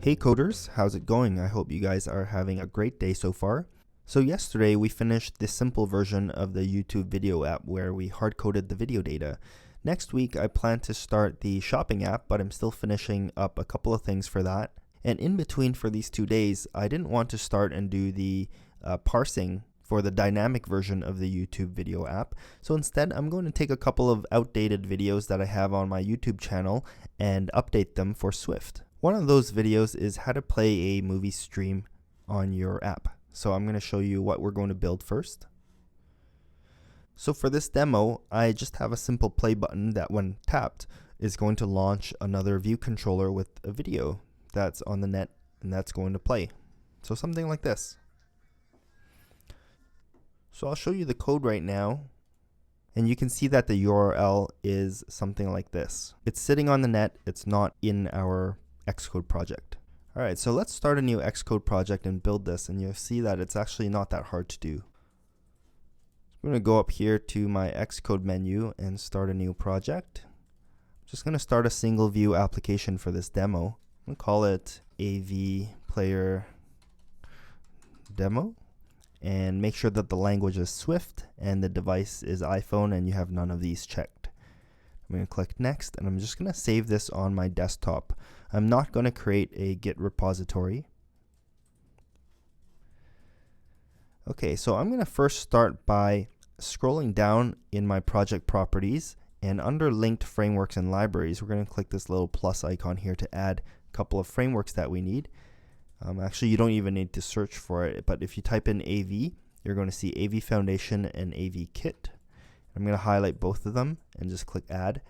Hey coders, how's it going? I hope you guys are having a great day so far. So yesterday we finished the simple version of the YouTube video app where we hard-coded the video data. Next week I plan to start the shopping app, but I'm still finishing up a couple of things for that. And in between for these 2 days, I didn't want to start and do the parsing for the dynamic version of the YouTube video app. So instead, I'm going to take a couple of outdated videos that I have on my YouTube channel and update them for Swift. One of those videos is how to play a movie stream on your app. So I'm going to show you what we're going to build first. So for this demo, I just have a simple play button that when tapped is going to launch another view controller with a video that's on the net and that's going to play. So something like this. So I'll show you the code right now. And you can see that the URL is something like this. It's sitting on the net. It's not in our Xcode project. Alright, so let's start a new Xcode project and build this, and you'll see that it's actually not that hard to do. I'm going to go up here to my Xcode menu and start a new project. I'm just going to start a single view application for this demo. I'm going to call it AVPlayerDemo and make sure that the language is Swift and the device is iPhone and you have none of these checked. I'm going to click next, and I'm just going to save this on my desktop. I'm not going to create a Git repository. Okay, so I'm going to first start by scrolling down in my project properties, and under linked frameworks and libraries, we're going to click this little plus icon here to add a couple of frameworks that we need. Actually, you don't even need to search for it, but if you type in AV, you're going to see AV Foundation and AV Kit. I'm going to highlight both of them and just click add,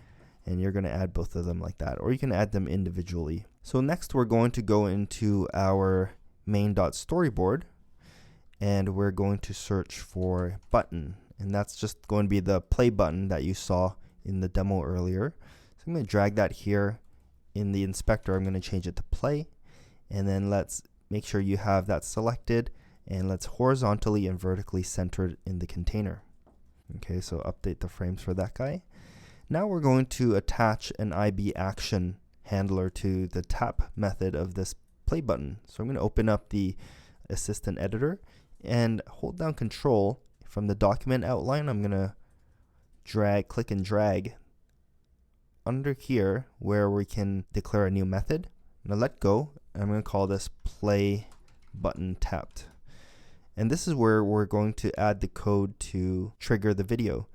and you're going to add both of them like that, or you can add them individually. So next we're going to go into our main.storyboard and we're going to search for button, and that's just going to be the play button that you saw in the demo earlier. So I'm going to drag that here in the inspector. I'm going to change it to play, and then let's make sure you have that selected, and let's horizontally and vertically center it in the container. Okay, so update the frames for that guy. Now we're going to attach an IB action handler to the tap method of this play button. So I'm going to open up the assistant editor and hold down Control from the document outline. I'm going to click and drag under here where we can declare a new method. I'm going to let go, and I'm going to call this play button tapped. And this is where we're going to add the code to trigger the video.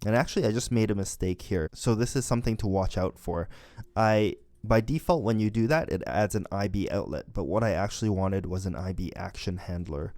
And actually, I just made a mistake here. So this is something to watch out for. By default, when you do that, it adds an IB outlet. But what I actually wanted was an IB action handler.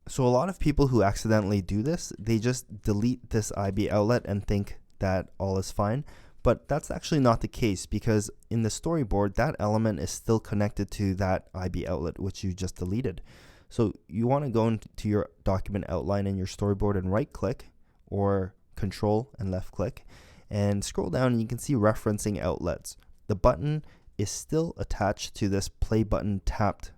So a lot of people who accidentally do this, they just delete this IB outlet and think that all is fine. But that's actually not the case, because in the storyboard, that element is still connected to that IB outlet, which you just deleted. So you want to go into your document outline in your storyboard and right click, or Control and left click, and scroll down, and you can see referencing outlets. The button is still attached to this play button tapped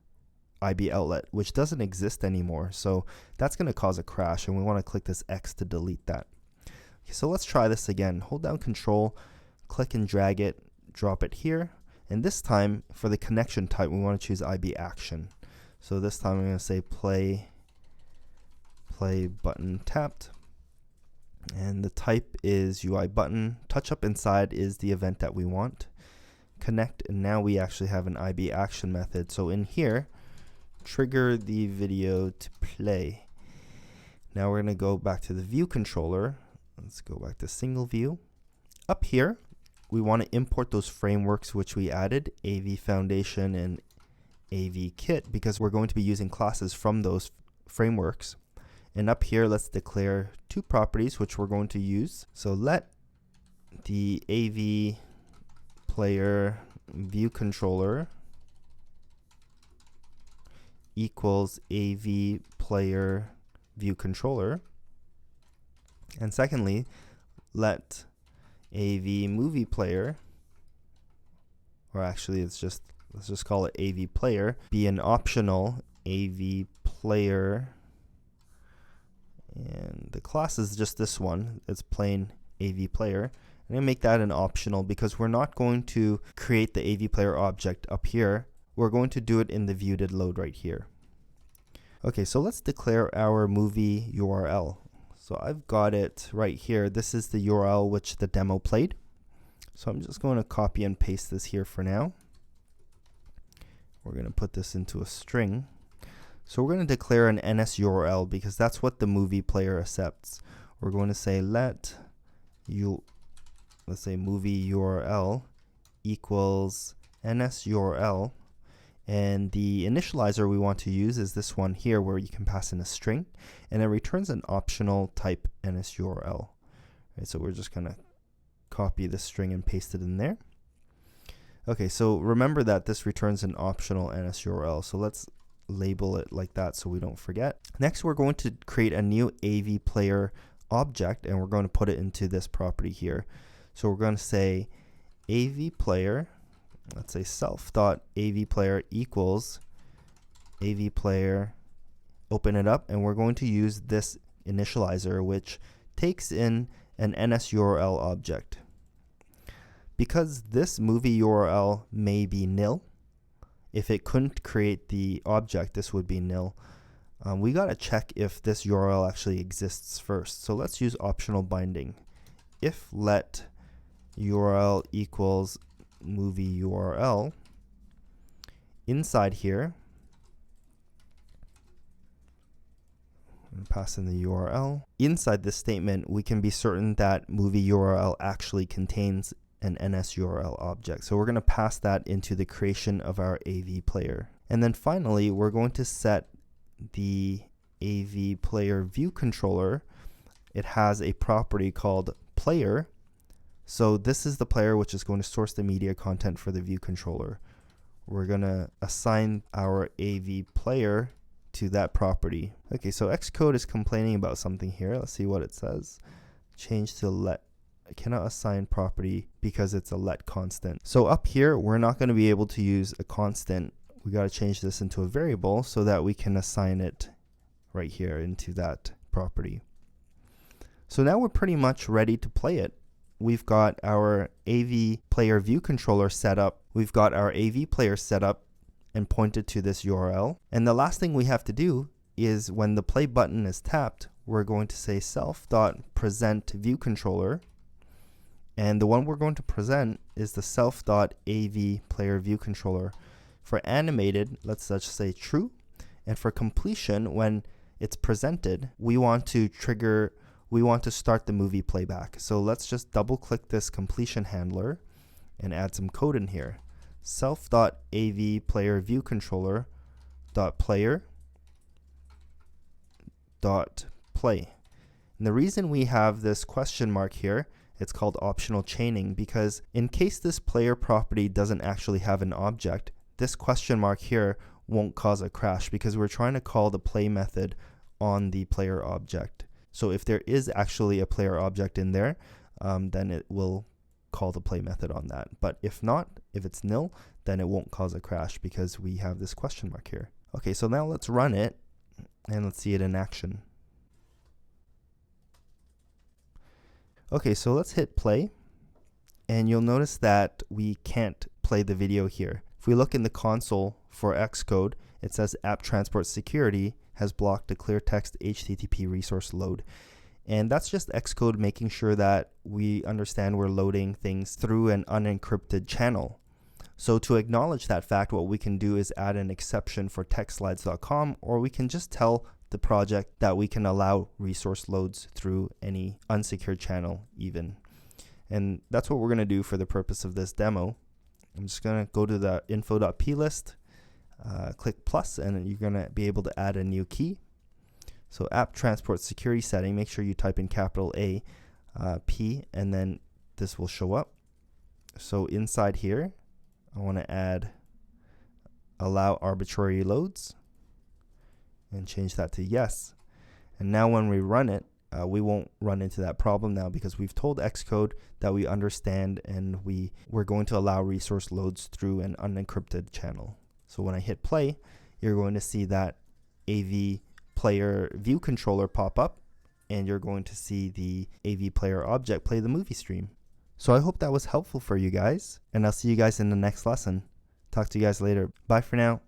IB outlet, which doesn't exist anymore. So that's going to cause a crash, and we want to click this X to delete that. Okay, so let's try this again. Hold down Control, click and drag it, drop it here, and this time for the connection type, we want to choose IB action. So this time I'm going to say play button tapped, and the type is UI button. Touch up inside is the event that we want. Connect, and now we actually have an IB action method. So in here, trigger the video to play. Now we're going to go back to the view controller. Let's go back to single view. Up here, we want to import those frameworks which we added, AV Foundation and AV Kit, because we're going to be using classes from those frameworks. And up here, let's declare two properties which we're going to use. So let the AV player view controller equals AV player view controller. And secondly, let AV movie player, or actually let's just call it AV player, be an optional AV player, and the class is just this one. It's plain AV player. I'm going to make that an optional because we're not going to create the AV player object up here we're going to do it in the view.did_load right here. Okay, so let's declare our movie URL. So I've got it right here. This is the URL which the demo played. So I'm just going to copy and paste this here for now. We're going to put this into a string. So we're going to declare an NS URL because that's what the movie player accepts. We're going to say let's say movie URL equals NS URL. And the initializer we want to use is this one here where you can pass in a string and it returns an optional type NSURL. Right, so we're just going to copy this string and paste it in there. Okay, so remember that this returns an optional NSURL. So let's label it like that so we don't forget. Next, we're going to create a new AVPlayer object and we're going to put it into this property here. So we're going to say AVPlayer. Let's say self.avplayer equals avplayer, open it up, and we're going to use this initializer which takes in an NSURL object. Because this movie URL may be nil, if it couldn't create the object, this would be nil. We got to check if this URL actually exists first. So let's use optional binding. If let URL equals movie URL, inside here, and pass in the URL. Inside this statement, we can be certain that movie URL actually contains an NSURL object. So we're going to pass that into the creation of our AV player. And then finally, we're going to set the AVPlayerViewController. It has a property called player. So this is the player which is going to source the media content for the view controller. We're going to assign our AV player to that property. Okay, so Xcode is complaining about something here. Let's see what it says. Change to let. I cannot assign property because it's a let constant. So up here, we're not going to be able to use a constant. We got to change this into a variable so that we can assign it right here into that property. So now we're pretty much ready to play it. We've got our AVPlayerViewController set up. We've got our AV player set up and pointed to this URL. And the last thing we have to do is when the play button is tapped, we're going to say self.presentViewController. And the one we're going to present is the self.AVPlayerViewController. For animated, let's just say true. And for completion, when it's presented, we want to start the movie playback. So let's just double click this completion handler and add some code in here. self.avplayerViewController.player.play. And the reason we have this question mark here, it's called optional chaining, because in case this player property doesn't actually have an object, this question mark here won't cause a crash because we're trying to call the play method on the player object. So if there is actually a player object in there, then it will call the play method on that. But if not, if it's nil, then it won't cause a crash because we have this question mark here. Okay, so now let's run it and let's see it in action. Okay, so let's hit play and you'll notice that we can't play the video here. If we look in the console for Xcode, it says app transport security has blocked the clear text HTTP resource load. And that's just Xcode making sure that we understand we're loading things through an unencrypted channel. So to acknowledge that fact, what we can do is add an exception for textslides.com, or we can just tell the project that we can allow resource loads through any unsecured channel even. And that's what we're going to do for the purpose of this demo. I'm just going to go to the info.plist, click plus, and you're going to be able to add a new key. So app transport security setting, make sure you type in capital A, P, and then this will show up. So inside here, I want to add allow arbitrary loads and change that to yes. And now when we run it, we won't run into that problem now because we've told Xcode that we understand and we're going to allow resource loads through an unencrypted channel. So when I hit play, you're going to see that AV player view controller pop up and you're going to see the AV player object play the movie stream. So I hope that was helpful for you guys, and I'll see you guys in the next lesson. Talk to you guys later. Bye for now.